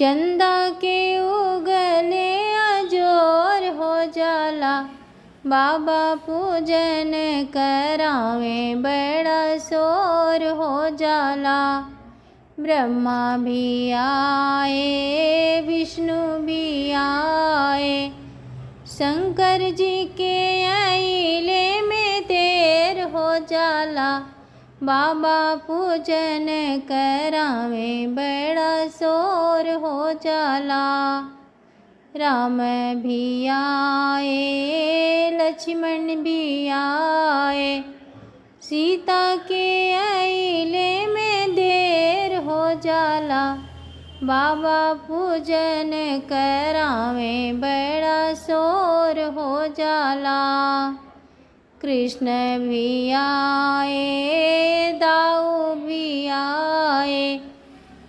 चंदा के उगले अजोर हो जाला, बाबा पूजन करावे बड़ा शोर हो जाला। ब्रह्मा भी आए विष्णु भी आए, शंकर जी के आइले में देर हो जाला, बाबा पूजन करावे बड़ा शोर हो जाला। राम भी आए लक्ष्मण भी आए, सीता के आइले में देर हो जाला, बाबा पूजन करावे बड़ा शोर हो जाला। कृष्ण भी आए दाऊ भी आए,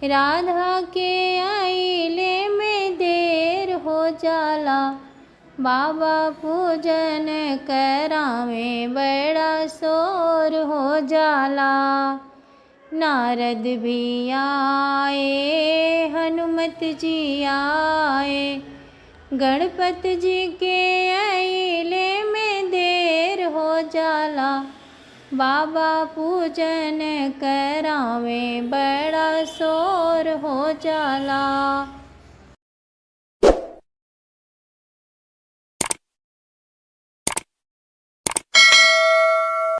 राधा के आइले में देर हो जाला, बाबा पूजन करावे बड़ा शोर हो जाला। नारद भी आए हनुमत जी आए, गणपति जी के आइले में देर हो जाला, बाबा पूजन करावे बड़ा शोर हो जाला।